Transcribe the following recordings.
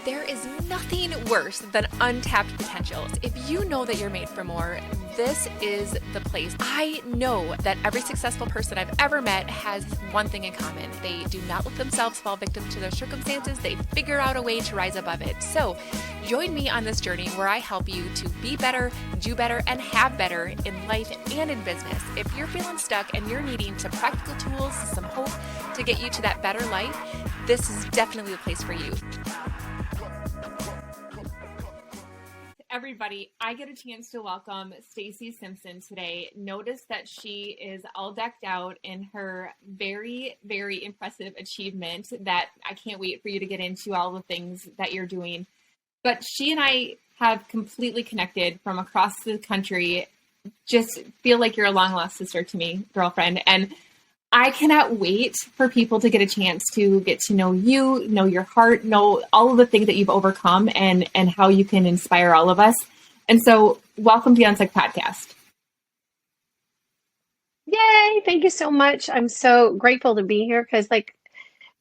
There is nothing worse than untapped potentials. If you know that you're made for more, this is the place. I know that every successful person I've ever met has one thing in common. They do not let themselves fall victim to their circumstances. They figure out a way to rise above it. So join me on this journey where I help you to be better, do better, and have better in life and in business. If you're feeling stuck and you're needing some practical tools, some hope to get you to that better life, this is definitely the place for you. Everybody, I get a chance to welcome Stayc Simpson today. Notice that she is all decked out in her very, very impressive achievement that I can't wait for you to get into all the things that you're doing. But she and I have completely connected from across the country. Just feel like you're a long lost sister to me, girlfriend. And I cannot wait for people to get a chance to get to know you, know your heart, know all of the things that you've overcome and how you can inspire all of us. And so welcome to the UNSTUCK Podcast. Yay. Thank you so much. I'm so grateful to be here because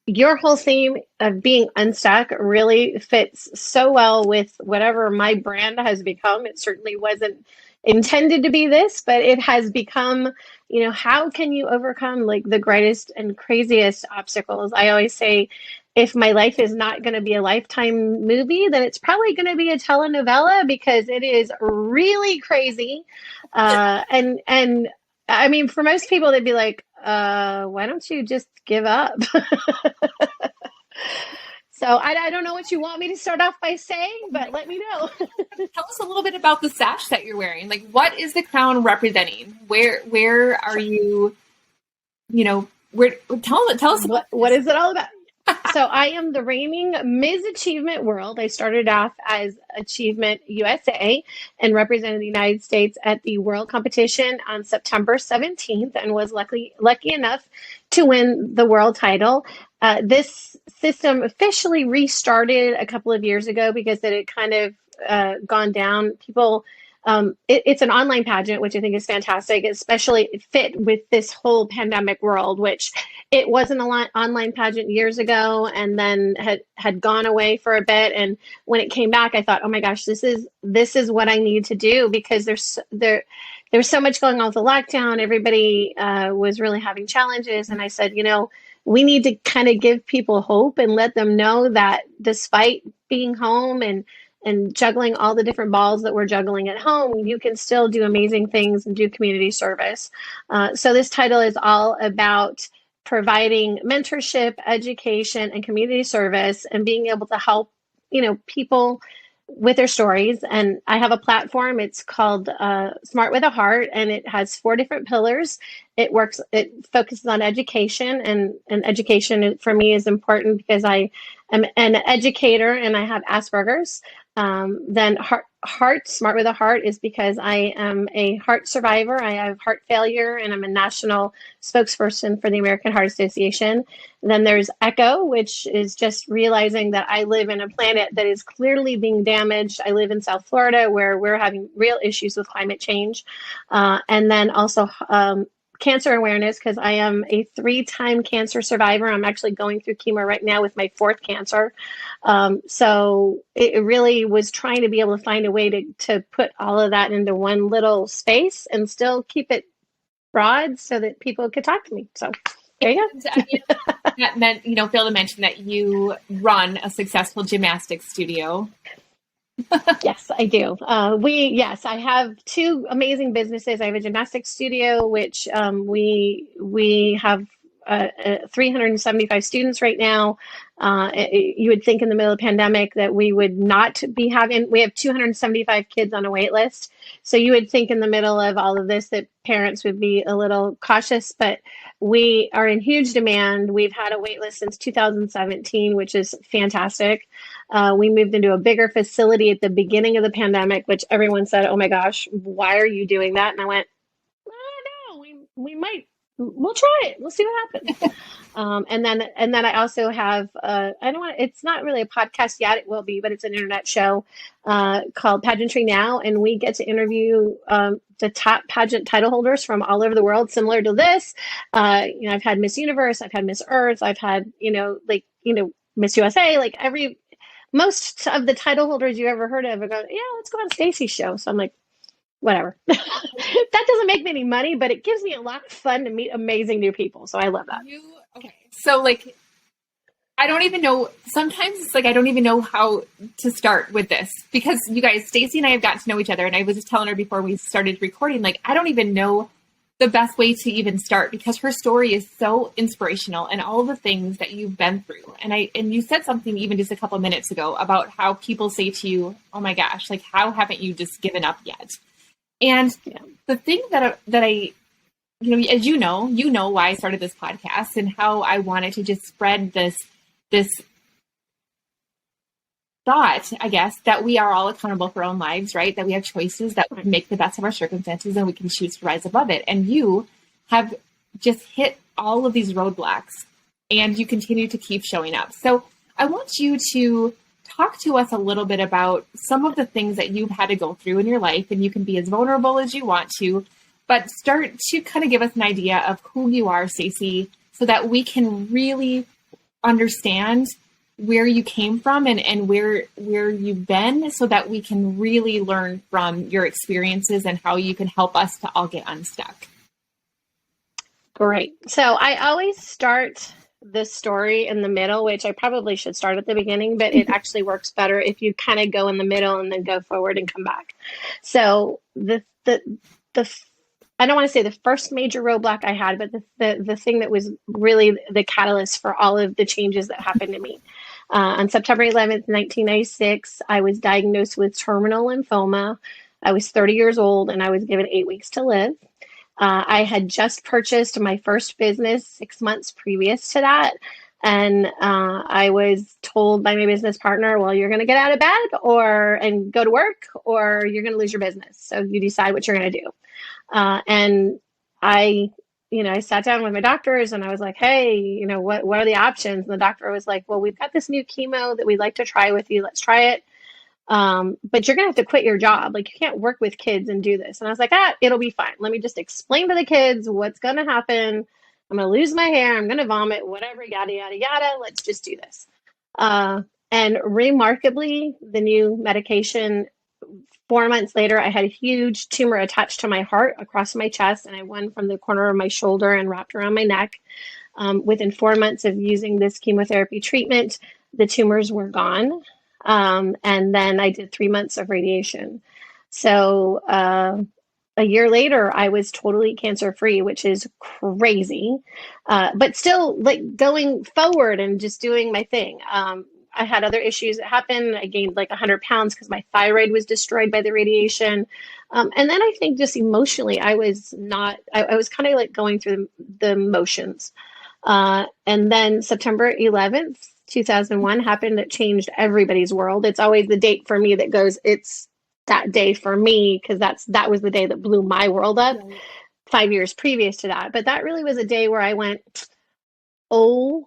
your whole theme of being unstuck really fits so well with whatever my brand has become. It certainly wasn't intended to be this, but it has become, how can you overcome the greatest and craziest obstacles? I always say, if my life is not going to be a Lifetime movie, then it's probably going to be a telenovela because it is really crazy. And I mean, for most people, they'd be like, why don't you just give up? So I don't know what you want me to start off by saying, but let me know. Tell us a little bit about the sash that you're wearing. What is the crown representing? Where are you, tell us. What is it all about? So I am the reigning Ms. Achievement World. I started off as Achievement USA and represented the United States at the World Competition on September 17th and was lucky enough to win the world title. This system officially restarted a couple of years ago because it had kind of gone down. People, it's an online pageant, which I think is fantastic, especially fit with this whole pandemic world, which it was an online pageant years ago and then had gone away for a bit. And when it came back, I thought, oh my gosh, this is what I need to do because there's so much going on with the lockdown. Everybody was really having challenges. And I said, we need to kind of give people hope and let them know that despite being home and juggling all the different balls that we're juggling at home, you can still do amazing things and do community service. So this title is all about providing mentorship, education, and community service and being able to help, people with their stories. And I have a platform. It's called Smart with a Heart, and it has 4 different pillars. It focuses on education, and education for me is important because I am an educator and I have Asperger's. Then heart, Smart with a Heart is because I am a heart survivor. I have heart failure and I'm a national spokesperson for the American Heart Association. Then there's Echo, which is just realizing that I live in a planet that is clearly being damaged. I live in South Florida where we're having real issues with climate change. And then also cancer awareness, because I am a 3-time cancer survivor. I'm actually going through chemo right now with my 4th cancer. So it really was trying to be able to find a way to put all of that into one little space and still keep it broad so that people could talk to me. So there you go. That meant, fail to mention that you run a successful gymnastics studio. Yes, I do. I have 2 amazing businesses. I have a gymnastics studio, which we have 375 students right now. You would think in the middle of the pandemic that we would not be having, we have 275 kids on a wait list. So you would think in the middle of all of this that parents would be a little cautious, but we are in huge demand. We've had a wait list since 2017, which is fantastic. We moved into a bigger facility at the beginning of the pandemic, which everyone said, oh my gosh, why are you doing that? And I went, I don't know, we might. We'll try it. We'll see what happens. And then I also have, it's not really a podcast yet. It will be, but it's an internet show called Pageantry Now. And we get to interview the top pageant title holders from all over the world, similar to this. I've had Miss Universe, I've had Miss Earth, I've had, Miss USA, most of the title holders you ever heard of are going, yeah, let's go on Stacey's show. So I'm like, whatever. That doesn't make me any money, but it gives me a lot of fun to meet amazing new people. So I love that. Okay. So like, I don't even know, sometimes it's like, I don't even know how to start with this because you guys, Stacey and I have gotten to know each other. And I was just telling her before we started recording, like, I don't even know the best way to even start because her story is so inspirational and all the things that you've been through. And you said something even just a couple of minutes ago about how people say to you, oh my gosh, like, how haven't you just given up yet? And the thing that I, as you know why I started this podcast and how I wanted to just spread this thought, I guess, that we are all accountable for our own lives, right? That we have choices, that we can make the best of our circumstances and we can choose to rise above it. And you have just hit all of these roadblocks and you continue to keep showing up. So I want you to talk to us a little bit about some of the things that you've had to go through in your life, and you can be as vulnerable as you want to, but start to kind of give us an idea of who you are, Stacey, so that we can really understand where you came from and where you've been so that we can really learn from your experiences and how you can help us to all get unstuck. Great. So I always start the story in the middle, which I probably should start at the beginning, but it actually works better if you kind of go in the middle and then go forward and come back. So the I don't want to say the first major roadblock I had, but the thing that was really the catalyst for all of the changes that happened to me. On September 11th, 1996, I was diagnosed with terminal lymphoma. I was 30 years old and I was given 8 weeks to live. I had just purchased my first business 6 months previous to that. And I was told by my business partner, well, you're going to get out of bed and go to work, or you're going to lose your business. So you decide what you're going to do. And I sat down with my doctors and I was like, hey, what are the options? And the doctor was like, well, we've got this new chemo that we'd like to try with you. Let's try it. But you're going to have to quit your job. Like, you can't work with kids and do this. And I was like, it'll be fine. Let me just explain to the kids what's going to happen. I'm going to lose my hair. I'm going to vomit, whatever, yada, yada, yada. Let's just do this. And remarkably, the new medication, 4 months later, I had a huge tumor attached to my heart across my chest, and I went from the corner of my shoulder and wrapped around my neck. Within 4 months of using this chemotherapy treatment, the tumors were gone. And then I did 3 months of radiation. So a year later, I was totally cancer-free, which is crazy, but still like going forward and just doing my thing. I had other issues that happened. I gained like 100 pounds because my thyroid was destroyed by the radiation. And then I think just emotionally, I was kind of like going through the motions. And then September 11th, 2001 happened. That changed everybody's world. It's always the date for me that goes, it's that day for me, because that was the day that blew my world up. Right. 5 years previous to that. But that really was a day where I went, OMG.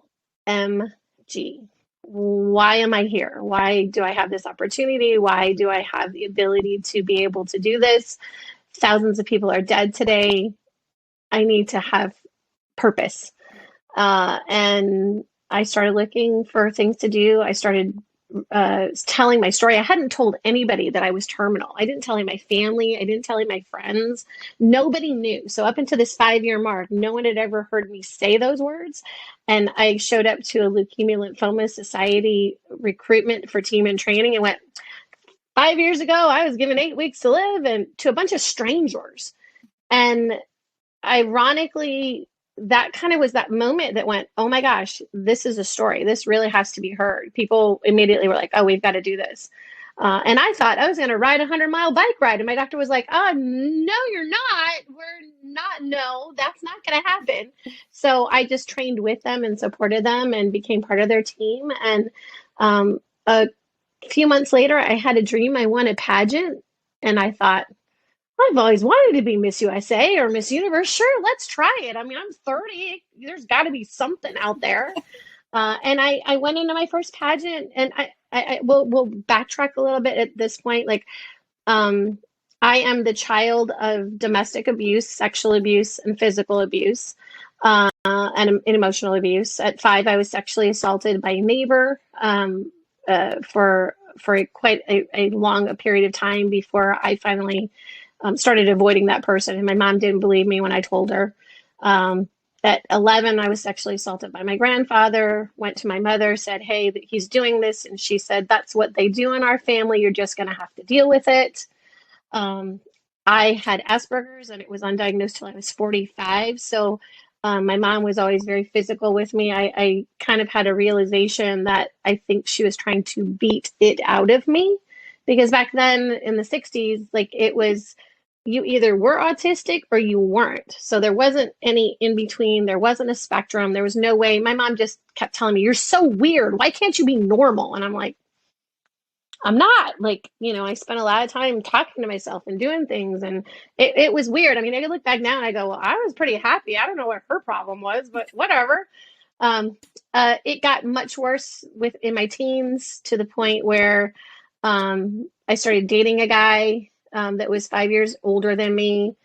Why am I here? Why do I have this opportunity? Why do I have the ability to be able to do this? Thousands of people are dead today. I need to have purpose. And I started looking for things to do. I started telling my story. I hadn't told anybody that I was terminal. I didn't tell my family. I didn't tell my friends. Nobody knew. So up until this 5-year mark, no one had ever heard me say those words. And I showed up to a Leukemia Lymphoma Society recruitment for team and training and went, 5 years ago, I was given 8 weeks to live, and to a bunch of strangers. And ironically, that kind of was that moment that went, oh my gosh, this is a story. This really has to be heard. People immediately were like, oh, we've got to do this. And I thought I was going to ride a 100-mile bike ride. And my doctor was like, oh, no, you're not. No, that's not going to happen. So I just trained with them and supported them and became part of their team. And a few months later, I had a dream. I won a pageant. And I thought, I've always wanted to be Miss USA or Miss Universe. Sure, let's try it. I mean, I'm 30. There's got to be something out there. And I went into my first pageant, and we'll backtrack a little bit at this point. Like, I am the child of domestic abuse, sexual abuse, and physical abuse, and emotional abuse. At 5, I was sexually assaulted by a neighbor. for quite a long period of time before I finally started avoiding that person. And my mom didn't believe me when I told her. At 11, I was sexually assaulted by my grandfather, went to my mother, said, hey, he's doing this. And she said, that's what they do in our family. You're just going to have to deal with it. I had Asperger's and it was undiagnosed till I was 45. So my mom was always very physical with me. I kind of had a realization that I think she was trying to beat it out of me, because back then in the 60s, like, it was, you either were autistic or you weren't. So there wasn't any in between. There wasn't a spectrum. There was no way. My mom just kept telling me, you're so weird. Why can't you be normal? And I'm like, I'm not. Like, I spent a lot of time talking to myself and doing things. And it was weird. I mean, I can look back now and I go, well, I was pretty happy. I don't know what her problem was, but whatever. It got much worse in my teens, to the point where I started dating a guy that was 5 years older than me,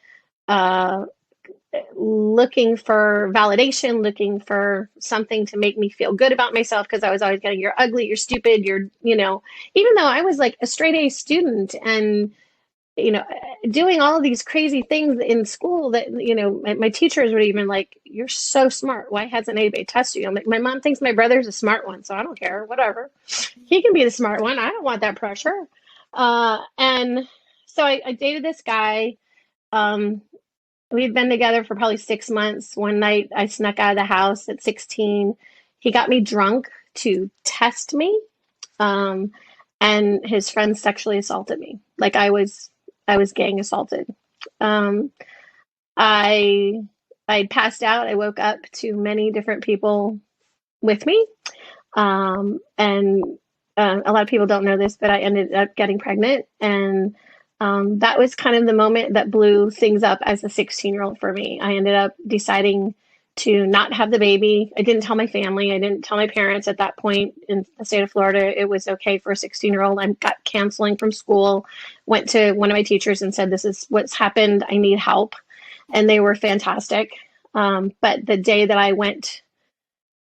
looking for validation, looking for something to make me feel good about myself, because I was always getting, you're ugly, you're stupid, even though I was like a straight A student and, doing all of these crazy things in school that, my teachers would even like, you're so smart. Why hasn't anybody tested you? I'm like, my mom thinks my brother's a smart one, so I don't care, whatever. He can be the smart one. I don't want that pressure. And so I dated this guy. We'd been together for probably 6 months. One night I snuck out of the house at 16. He got me drunk to test me. And his friend sexually assaulted me. Like, I was gang assaulted. I passed out. I woke up to many different people with me. And a lot of people don't know this, but I ended up getting pregnant. And that was kind of the moment that blew things up as a 16-year-old for me. I ended up deciding to not have the baby. I didn't tell my family. I didn't tell my parents at that point in the state of Florida. It was okay for a 16-year-old. I got counseling from school, went to one of my teachers and said, this is what's happened. I need help. And they were fantastic. But the day that I went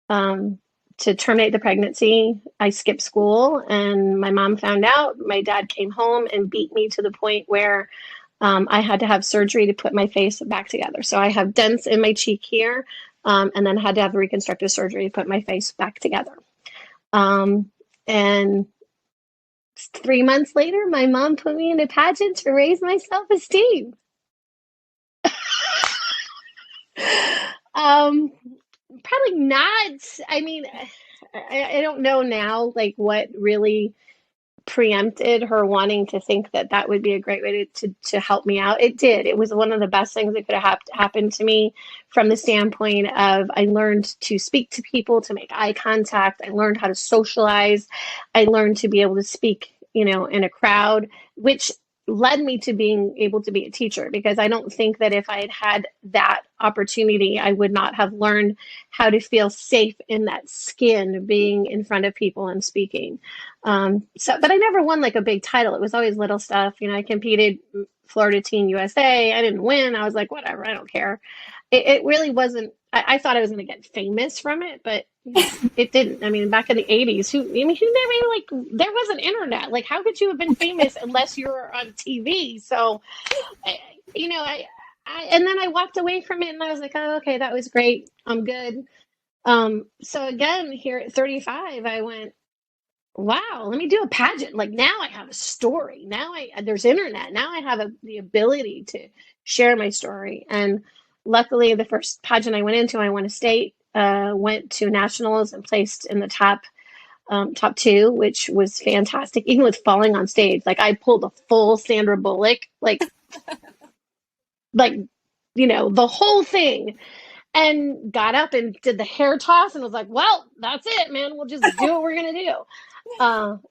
to terminate the pregnancy, I skipped school and my mom found out. My dad came home and beat me to the point where I had to have surgery to put my face back together. So I have dents in my cheek here, and then had to have reconstructive surgery to put my face back together. And 3 months later, my mom put me in a pageant to raise my self-esteem. Probably not. I mean, I don't know now, like, what really preempted her wanting to think that that would be a great way to help me out. It did. It was one of the best things that could have happened to me, from the standpoint of, I learned to speak to people, to make eye contact. I learned how to socialize. I learned to be able to speak, in a crowd, which led me to being able to be a teacher, because I don't think that if I had had that opportunity, I would not have learned how to feel safe in that skin, being in front of people and speaking. But I never won like a big title. It was always little stuff. I competed Florida Teen USA. I didn't win. I was like, whatever, I don't care. It really wasn't, I thought I was going to get famous from it, but it didn't. I mean, back in the 80s, who never, there wasn't internet. Like, how could you have been famous unless you were on TV? So, and then I walked away from it and I was like, oh, okay, that was great. I'm good. So again, here at 35, I went, wow, let me do a pageant. Like, now I have a story. Now there's internet. Now I have the ability to share my story. And luckily, the first pageant I went into, I won a state, went to nationals and placed in the top 2, which was fantastic. Even with falling on stage, like, I pulled a full Sandra Bullock, like the whole thing, and got up and did the hair toss and was like, well, that's it, man. We'll just do what we're going to do.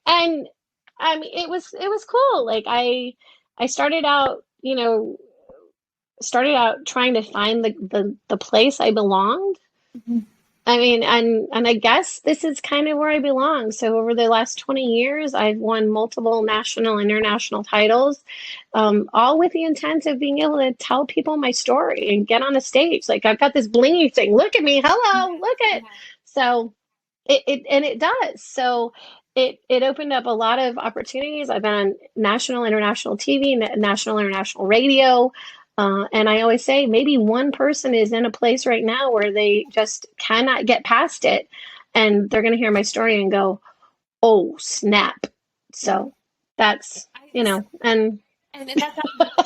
And I mean, it was cool. Like, I started out trying to find the place I belonged. Mm-hmm. I mean, and I guess this is kind of where I belong. So over the last 20 years, I've won multiple national, international titles, all with the intent of being able to tell people my story and get on a stage. Like, I've got this blingy thing. Look at me. Hello. Look at. So it does. So it opened up a lot of opportunities. I've been on national, international TV, national, international radio. And I always say maybe one person is in a place right now where they just cannot get past it. And they're going to hear my story and go, oh, snap. So that's, and that's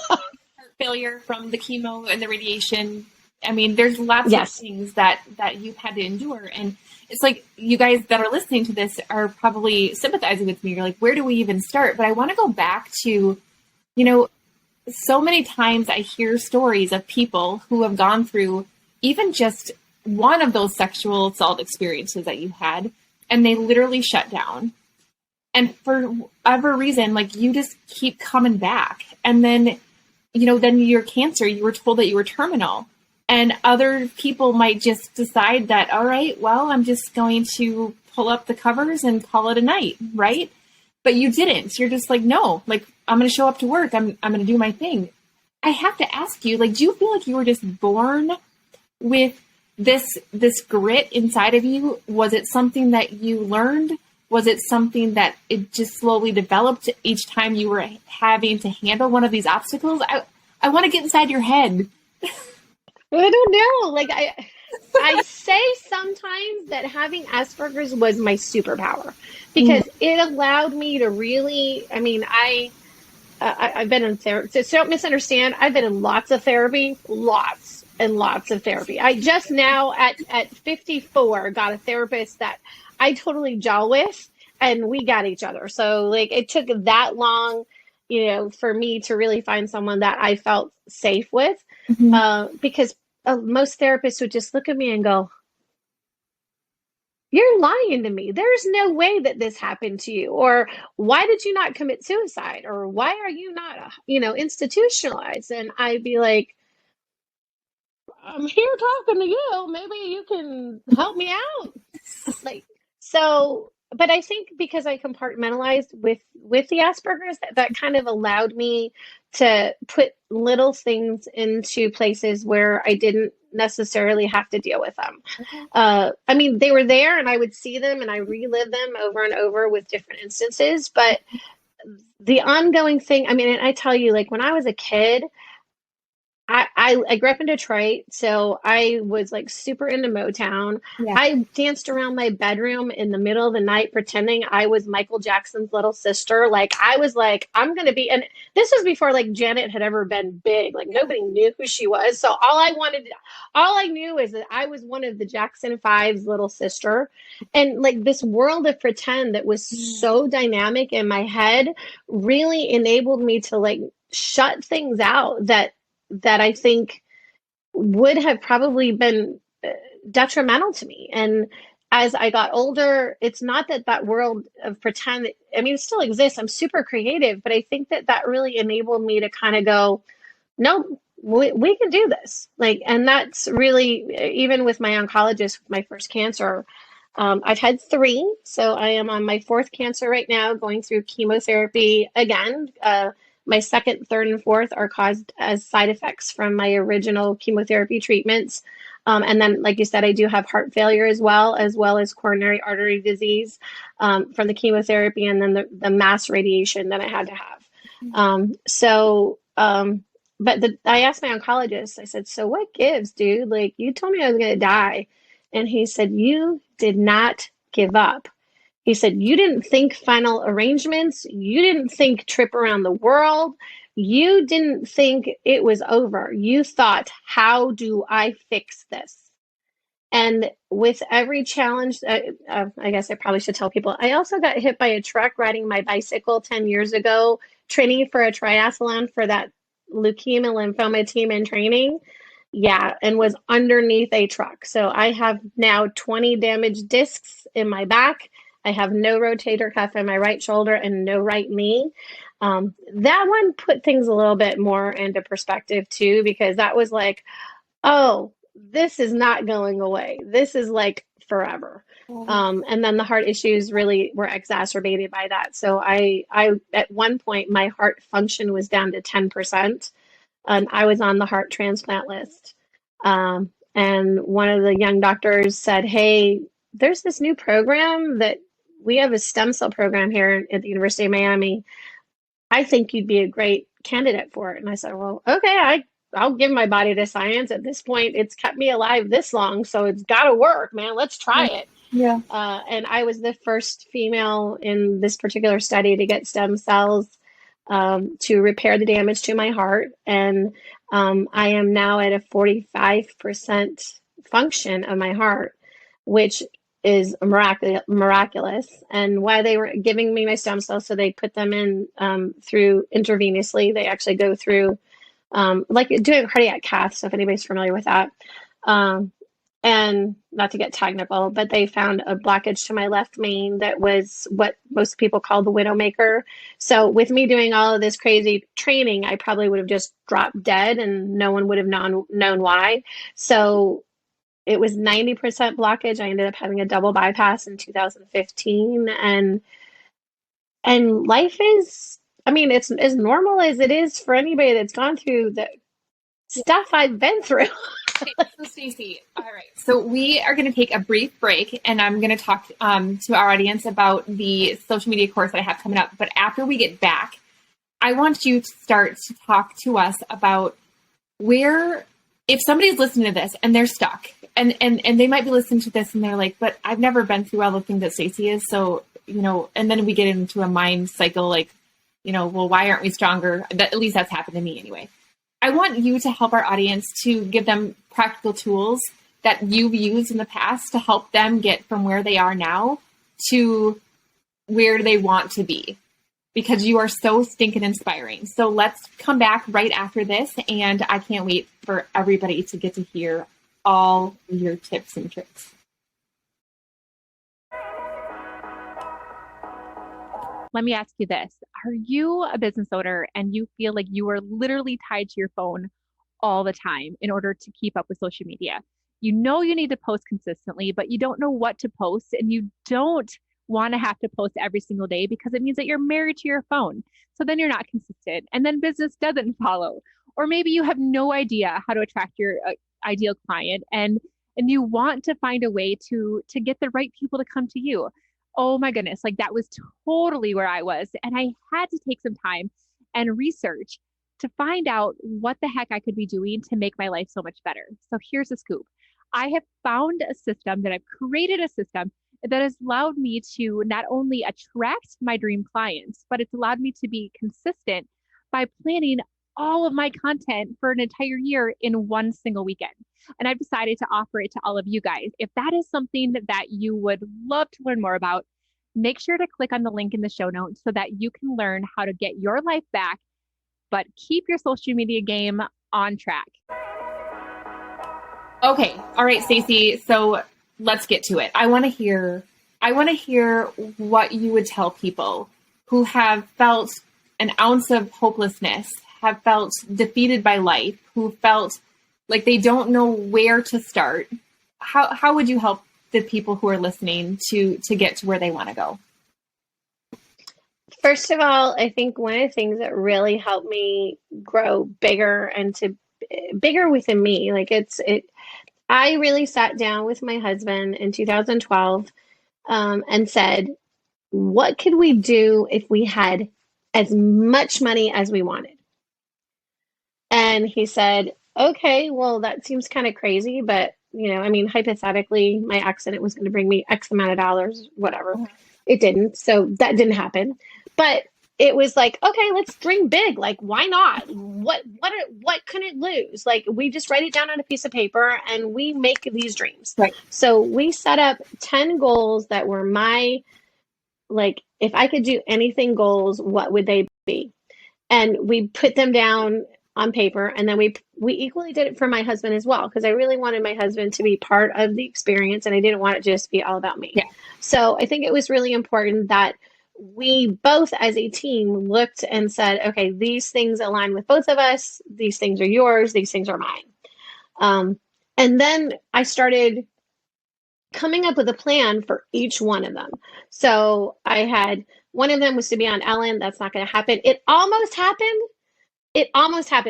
heart failure from the chemo and the radiation. I mean, there's lots of things that you've had to endure. And it's like you guys that are listening to this are probably sympathizing with me. You're like, where do we even start? But I want to go back to, so many times I hear stories of people who have gone through even just one of those sexual assault experiences that you had, and they literally shut down. And for whatever reason, like you just keep coming back. And then, then your cancer, you were told that you were terminal. And other people might just decide that, all right, well, I'm just going to pull up the covers and call it a night, right? But you didn't. You're just like, no, like I'm going to show up to work. I'm going to do my thing. I have to ask you, like, do you feel like you were just born with this grit inside of you? Was it something that you learned? Was it something that it just slowly developed each time you were having to handle one of these obstacles? I want to get inside your head. I don't know. Like I say sometimes that having Asperger's was my superpower because it allowed me to really, I've been in therapy. So don't misunderstand. I've been in lots of therapy, lots and lots of therapy. I just now at 54 got a therapist that I totally gel with, and we got each other. So like it took that long, for me to really find someone that I felt safe with, because most therapists would just look at me and go, you're lying to me. There's no way that this happened to you. Or why did you not commit suicide? Or why are you not, institutionalized? And I'd be like, I'm here talking to you. Maybe you can help me out. But I think because I compartmentalized with the Asperger's, that kind of allowed me to put little things into places where I didn't necessarily have to deal with them. They were there and I would see them and I relive them over and over with different instances. But the ongoing thing, and I tell you, like when I was a kid, I grew up in Detroit, so I was like super into Motown. Yeah. I danced around my bedroom in the middle of the night pretending I was Michael Jackson's little sister. Like I was like, I'm going to be, and this was before like Janet had ever been big. Like nobody knew who she was. So all I knew is that I was one of the Jackson 5's little sister. And like this world of pretend that was so dynamic in my head really enabled me to like shut things out that I think would have probably been detrimental to me. And as I got older, it's not that world of pretend, it still exists. I'm super creative, but I think that really enabled me to kind of go, no, we can do this. And that's really, even with my oncologist, with my first cancer, I've had 3. So I am on my 4th cancer right now, going through chemotherapy again. My 2nd, 3rd, and 4th are caused as side effects from my original chemotherapy treatments. And then, like you said, I do have heart failure as well as coronary artery disease from the chemotherapy, and then the mass radiation that I had to have. I asked my oncologist, I said, so what gives, dude? Like, you told me I was going to die. And he said, you did not give up. He said, you didn't think final arrangements. You didn't think trip around the world. You didn't think it was over. You thought, how do I fix this? And with every challenge, I guess I probably should tell people, I also got hit by a truck riding my bicycle 10 years ago, training for a triathlon for that leukemia lymphoma team in training. Yeah, and was underneath a truck. So I have now 20 damaged discs in my back. I have no rotator cuff in my right shoulder and no right knee. That one put things a little bit more into perspective too, because that was like, oh, this is not going away. This is like forever. And then the heart issues really were exacerbated by that. So I at one point, my heart function was down to 10%, and I was on the heart transplant list. And one of the young doctors said, hey, there's this new program that we have, a stem cell program here at the University of Miami. I think you'd be a great candidate for it. And I said, well, okay, I'll give my body to science. At this point, it's kept me alive this long, so it's got to work, man. Let's try it. Yeah. And I was the first female in this particular study to get stem cells to repair the damage to my heart. And I am now at a 45% function of my heart, which is miraculous. And why they were giving me my stem cells, so they put them in through intravenously. They actually go through like doing a cardiac cath. So if anybody's familiar with that, and not to get technical, but they found a blockage to my left main that was what most people call the widowmaker. So with me doing all of this crazy training, I probably would have just dropped dead and no one would have known why. So it was 90% blockage. I ended up having a double bypass in 2015. And life is, I mean, it's as normal as it is for anybody that's gone through the stuff I've been through. Okay, so Stacey, all right. So we are going to take a brief break, and I'm going to talk to our audience about the social media course that I have coming up. But after we get back, I want you to start to talk to us about where, if somebody's listening to this and they're stuck, and they might be listening to this and they're like, but I've never been through all the things that Stacey is. So, and then we get into a mind cycle like, well, why aren't we stronger? At least that's happened to me anyway. I want you to help our audience to give them practical tools that you've used in the past to help them get from where they are now to where they want to be, because you are so stinking inspiring. So let's come back right after this, and I can't wait for everybody to get to hear all your tips and tricks. Let me ask you this. Are you a business owner and you feel like you are literally tied to your phone all the time in order to keep up with social media? You know you need to post consistently, but you don't know what to post, and you don't want to have to post every single day because it means that you're married to your phone. So then you're not consistent, and then business doesn't follow. Or maybe you have no idea how to attract your ideal client, and you want to find a way to get the right people to come to you. Oh my goodness, like that was totally where I was. And I had to take some time and research to find out what the heck I could be doing to make my life so much better. So here's the scoop. I have found a system, that I've created a system that has allowed me to not only attract my dream clients, but it's allowed me to be consistent by planning all of my content for an entire year in one single weekend. And I've decided to offer it to all of you guys. If that is something that you would love to learn more about, make sure to click on the link in the show notes so that you can learn how to get your life back, but keep your social media game on track. Okay. All right, Stacey. So let's get to it. I want to hear what you would tell people who have felt an ounce of hopelessness, have felt defeated by life, who felt like they don't know where to start. How would you help the people who are listening to get to where they want to go? First of all, I think one of the things that really helped me grow bigger and to bigger within me, I really sat down with my husband in 2012 and said, what could we do if we had as much money as we wanted? And he said, okay, well, that seems kind of crazy, but hypothetically, my accident was going to bring me X amount of dollars, whatever. It didn't. So that didn't happen. But it was like, okay, let's dream big. Like, why not? What can it lose? Like, we just write it down on a piece of paper and we make these dreams. Right. So we set up 10 goals that were if I could do anything goals, what would they be? And we put them down on paper, and then we equally did it for my husband as well, because I really wanted my husband to be part of the experience, and I didn't want it to just be all about me. Yeah. So I think it was really important that we both as a team looked and said, okay, these things align with both of us. These things are yours. These things are mine. And then I started coming up with a plan for each one of them. So I had, one of them was to be on Ellen. That's not going to happen. It almost happened.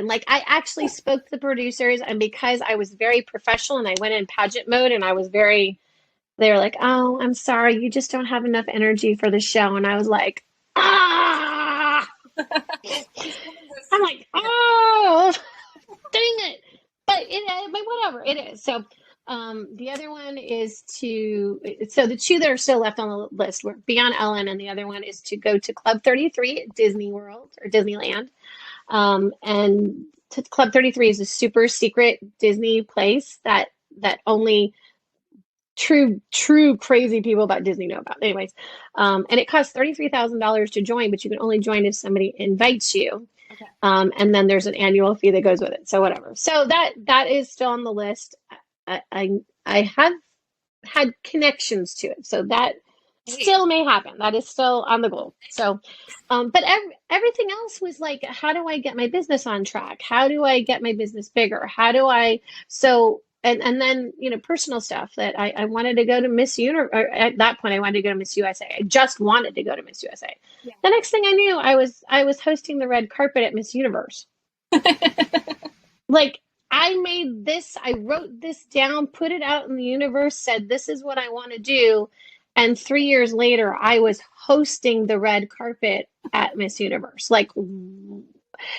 Like, I actually spoke to the producers, and because I was very professional and I went in pageant mode and I was very They were like, "Oh, I'm sorry, you just don't have enough energy for the show." And I was like, "Ah!" I'm like, "Oh, dang it!" But whatever it is. So, the other one is so the two that are still left on the list were Beyond Ellen, and the other one is to go to Club 33 at Disney World or Disneyland. And Club 33 is a super secret Disney place that only true crazy people about Disney know about. Anyways, and it costs $33,000 to join, but you can only join if somebody invites you. Okay. And then there's an annual fee that goes with it. So whatever. So that is still on the list. I have had connections to it, so that still may happen. That is still on the goal. So, but everything else was like, how do I get my business on track? How do I get my business bigger? How do I, so, and then, personal stuff that I wanted to go to Miss Universe. At that point, I wanted to go to Miss USA. I just wanted to go to Miss USA. Yeah. The next thing I knew, I was hosting the red carpet at Miss Universe. Like, I wrote this down, put it out in the universe, said, this is what I want to do. And 3 years later, I was hosting the red carpet at Miss Universe. Like,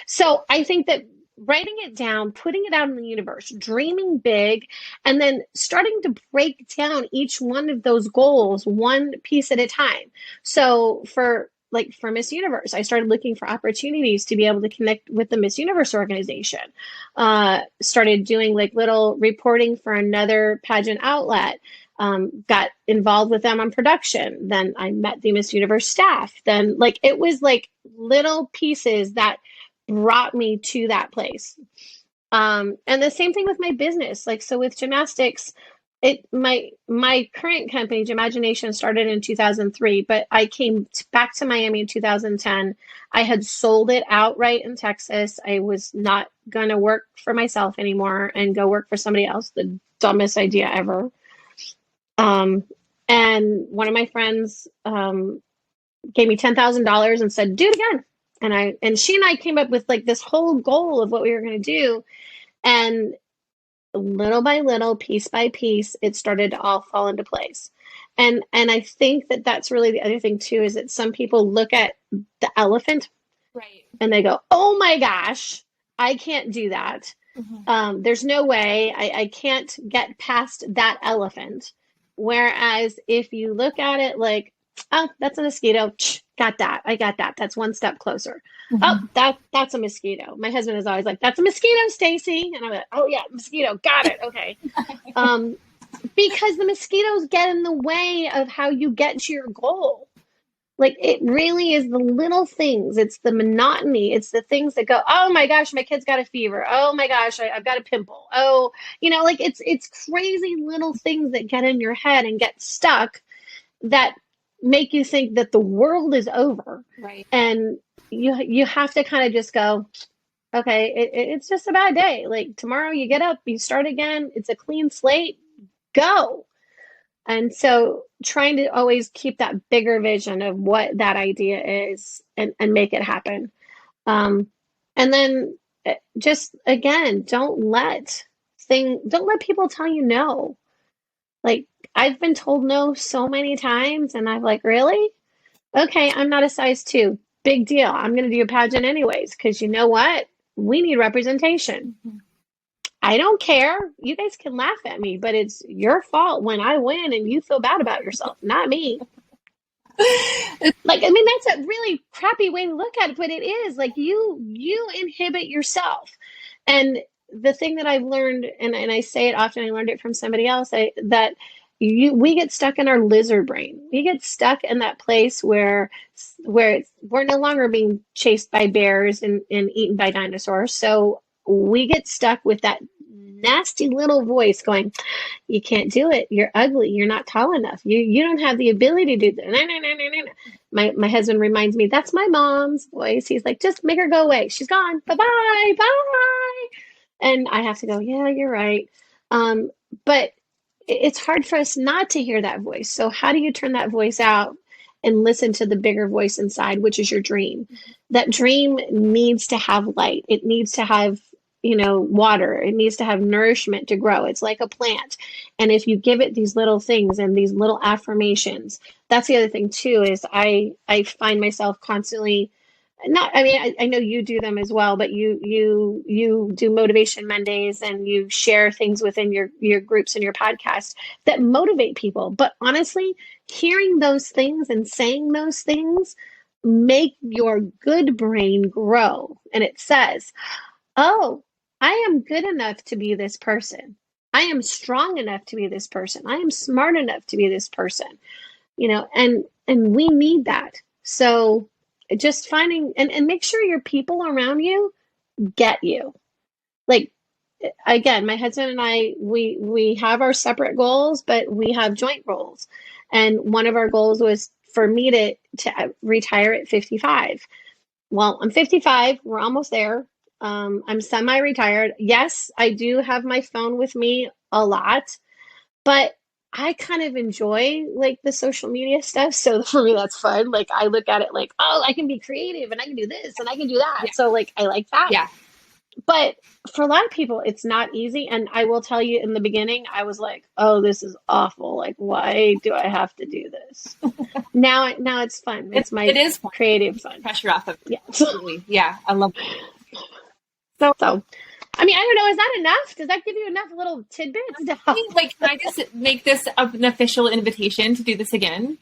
so I think that writing it down, putting it out in the universe, dreaming big, and then starting to break down each one of those goals one piece at a time. So for Miss Universe, I started looking for opportunities to be able to connect with the Miss Universe organization. Started doing like little reporting for another pageant outlet. Got involved with them on production. Then I met the Miss Universe staff. Then it was like little pieces that brought me to that place. And the same thing with my business. So with gymnastics, my current company, Gymmagination, started in 2003, but I came back to Miami in 2010. I had sold it outright in Texas. I was not going to work for myself anymore and go work for somebody else. The dumbest idea ever. And one of my friends gave me $10,000 and said, do it again. And she and I came up with this whole goal of what we were going to do. And little by little, piece by piece, it started to all fall into place. And I think that that's really the other thing too, is that some people look at the elephant, right, and they go, oh my gosh, I can't do that. Mm-hmm. There's no way I can't get past that elephant. Whereas if you look at it like, oh, that's a mosquito. Got that. I got that. That's one step closer. Mm-hmm. Oh, that's a mosquito. My husband is always like, that's a mosquito, Stacy. And I'm like, oh yeah, mosquito. Got it. Okay. Because the mosquitoes get in the way of how you get to your goal. It really is the little things. It's the monotony. It's the things that go, oh my gosh, my kid's got a fever. Oh my gosh, I've got a pimple. Oh, it's crazy little things that get in your head and get stuck that make you think that the world is over. Right. And you have to kind of just go, okay, it's just a bad day. Tomorrow you get up, you start again. It's a clean slate. Go. And so trying to always keep that bigger vision of what that idea is and make it happen. And then just, again, don't let people tell you no. I've been told no so many times, and I'm like, really? Okay, I'm not a size 2. Big deal. I'm going to do a pageant anyways, because you know what? We need representation. Mm-hmm. I don't care. You guys can laugh at me, but it's your fault when I win and you feel bad about yourself, not me. That's a really crappy way to look at it, but it is you inhibit yourself. And the thing that I've learned, and I say it often, I learned it from somebody else, we get stuck in our lizard brain. We get stuck in that place where we're no longer being chased by bears and eaten by dinosaurs. So we get stuck with that nasty little voice going, you can't do it. You're ugly. You're not tall enough. You don't have the ability to do that. My husband reminds me, that's my mom's voice. He's like, just make her go away. She's gone. Bye-bye. Bye. And I have to go, yeah, you're right. But it's hard for us not to hear that voice. So how do you turn that voice out and listen to the bigger voice inside, which is your dream? That dream needs to have light. It needs to have water. It needs to have nourishment to grow. It's like a plant. And if you give it these little things and these little affirmations, that's the other thing too, is I find myself constantly I know you do them as well, but you do Motivation Mondays and you share things within your groups and your podcast that motivate people. But honestly, hearing those things and saying those things make your good brain grow. And it says, oh, I am good enough to be this person. I am strong enough to be this person. I am smart enough to be this person, and we need that. So just finding and make sure your people around you get you. Like, again, my husband and I, we have our separate goals, but we have joint goals. And one of our goals was for me to retire at 55. Well, I'm 55. We're almost there. I'm semi-retired. Yes, I do have my phone with me a lot, but I kind of enjoy like the social media stuff. So for me, that's fun. Like I look at it like, oh, I can be creative and I can do this and I can do that. Yeah. So like, I like that. Yeah. But for a lot of people, it's not easy. And I will tell you, in the beginning, I was like, oh, this is awful. Like, why do I have to do this? Now it's fun. It is fun. Creative fun. Pressure off of it. Yeah. Absolutely. Yeah. I love it. So I mean, I don't know. Is that enough? Does that give you enough little tidbits? Like, can I just make this an official invitation to do this again?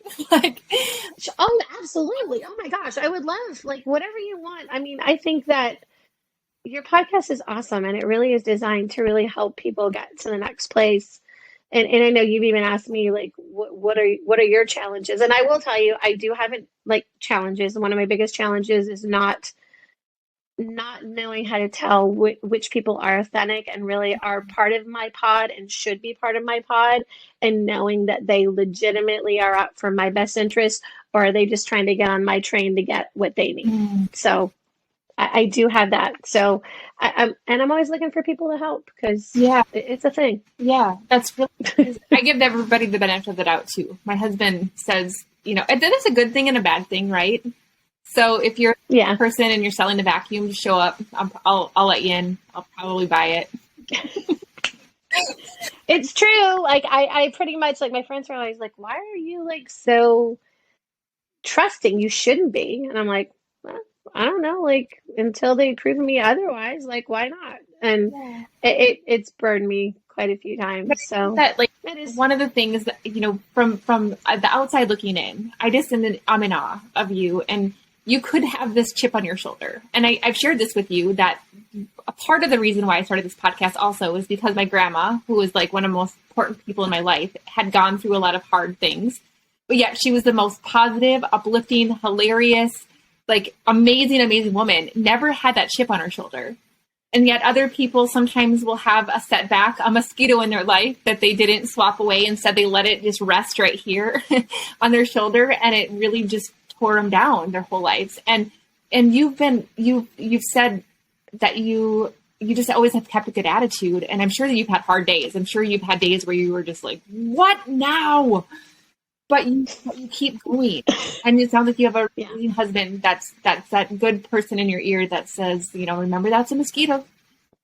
Oh, absolutely. Oh my gosh. I would love like whatever you want. I mean, I think that your podcast is awesome and it really is designed to really help people get to the next place. And I know you've even asked me like, what are your challenges? And I will tell you, I do have like challenges. One of my biggest challenges is not knowing how to tell which people are authentic and really are part of my pod and should be part of my pod, and knowing that they legitimately are out for my best interest, or are they just trying to get on my train to get what they need. So I do have that. So I'm always looking for people to help because it's a thing. Yeah, that's really, I give everybody the benefit of the doubt too. My husband says, and that is a good thing and a bad thing, right? So if you're a person and you're selling a vacuum, just show up. I'll let you in. I'll probably buy it. It's true. Like I pretty much, like, my friends are always like, why are you like so trusting? You shouldn't be. And I'm like, well, I don't know. Like, until they prove me otherwise, like, why not? And it's burned me quite a few times. So that, like, that is one of the things that, from the outside looking in, I'm in awe of you. And you could have this chip on your shoulder. And I've shared this with you, that a part of the reason why I started this podcast also is because my grandma, who was like one of the most important people in my life, had gone through a lot of hard things, but yet she was the most positive, uplifting, hilarious, like amazing woman, never had that chip on her shoulder. And yet other people sometimes will have a setback, a mosquito in their life that they didn't swap away. Instead, they let it just rest right here on their shoulder. And it really just tore them down their whole lives. And you've said that you just always have kept a good attitude. And I'm sure that you've had hard days. I'm sure you've had days where you were just like, what now? But you keep going. And it sounds like you have a amazing husband that's that good person in your ear that says, remember, that's a mosquito,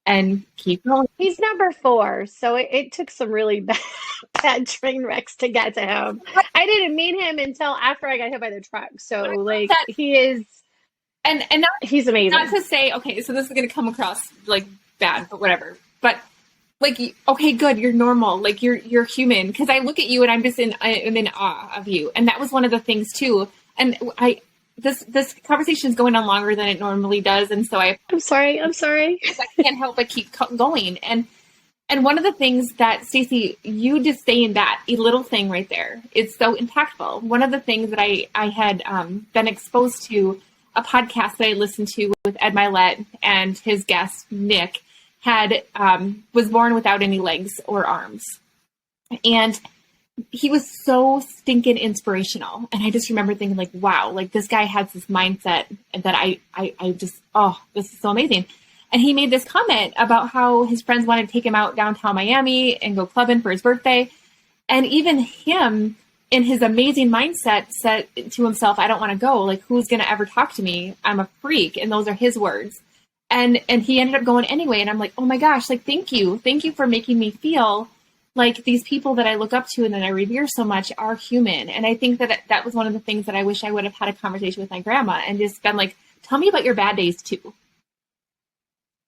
and keep going. He's number 4. So it took some really bad train wrecks to get to him. I didn't meet him until after I got hit by the truck. So like he is, and he's amazing. Not to say, okay, so this is going to come across like bad, but whatever. But like, okay, good, you're normal. Like you're human. Cause I look at you and I'm just I'm in awe of you. And that was one of the things too. And this conversation is going on longer than it normally does. And so I'm sorry. I can't help but keep going. And one of the things that, Stacey, you just saying that a little thing right there, it's so impactful. One of the things that I had been exposed to, a podcast that I listened to with Ed Milet and his guest, Nick, was born without any legs or arms. And he was so stinking inspirational. And I just remember thinking like, wow, like this guy has this mindset that I just, this is so amazing. And he made this comment about how his friends wanted to take him out downtown Miami and go clubbing for his birthday. And even him, in his amazing mindset, said to himself, I don't want to go. Like, who's going to ever talk to me? I'm a freak. And those are his words. And he ended up going anyway. And I'm like, oh my gosh, like, thank you. Thank you for making me feel like these people that I look up to and that I revere so much are human. And I think that was one of the things that I wish I would have had a conversation with my grandma and just been like, tell me about your bad days too.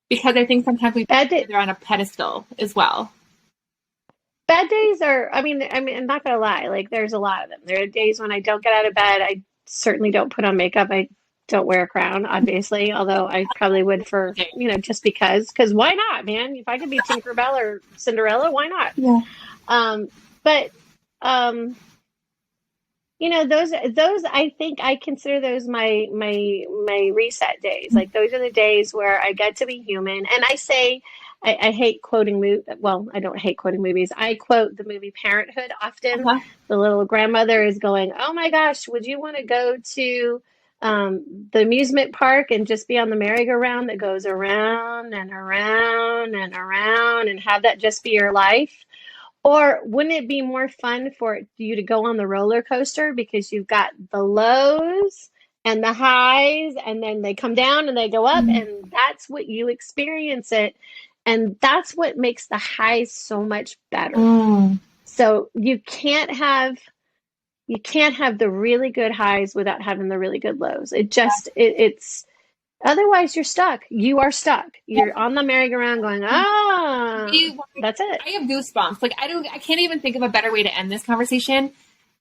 Because I think sometimes we put they're on a pedestal as well. Bad days are, I mean, I'm not going to lie. Like, there's a lot of them. There are days when I don't get out of bed. I certainly don't put on makeup. I don't wear a crown, obviously, although I probably would for, just because why not, man? If I could be Tinkerbell or Cinderella, why not? Yeah. But those, I think I consider those my reset days. Like, those are the days where I get to be human. And I say, I hate quoting I don't hate quoting movies. I quote the movie Parenthood often. The little grandmother is going, oh my gosh, would you want to go to the amusement park and just be on the merry-go-round that goes around and around and around and have that just be your life? Or wouldn't it be more fun for you to go on the roller coaster because you've got the lows and the highs, and then they come down and they go up, and that's what you experience it. And that's what makes the highs so much better. So you can't have the really good highs without having the really good lows. It's otherwise you're stuck. You are stuck. You're on the merry-go-round going, that's it. I have goosebumps. Like, I can't even think of a better way to end this conversation.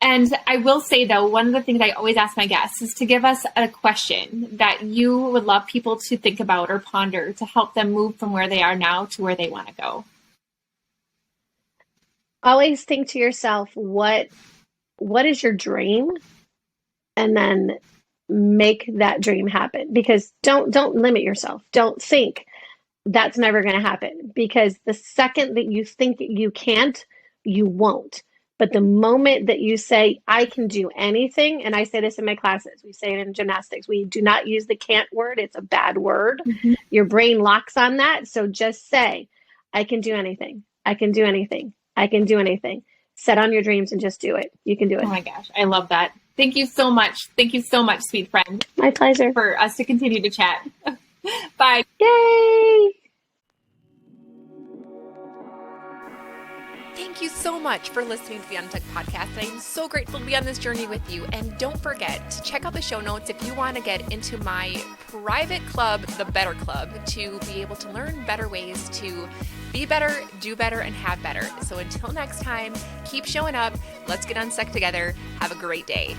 And I will say, though, one of the things I always ask my guests is to give us a question that you would love people to think about or ponder to help them move from where they are now to where they want to go. Always think to yourself, what is your dream? And then make that dream happen. Because don't limit yourself. Don't think that's never going to happen. Because the second that you think you can't, you won't. But the moment that you say, I can do anything, and I say this in my classes, we say it in gymnastics, we do not use the can't word. It's a bad word. Your brain locks on that. So just say, I can do anything. I can do anything. I can do anything. Set on your dreams and just do it. You can do it. Oh my gosh. I love that. Thank you so much. Thank you so much, sweet friend. My pleasure. For us to continue to chat. Bye. Yay. Thank you so much for listening to the UNSTUCK Podcast. I am so grateful to be on this journey with you. And don't forget to check out the show notes if you want to get into my private club, the Better Club, to be able to learn better ways to be better, do better, and have better. So until next time, keep showing up. Let's get unstuck together. Have a great day.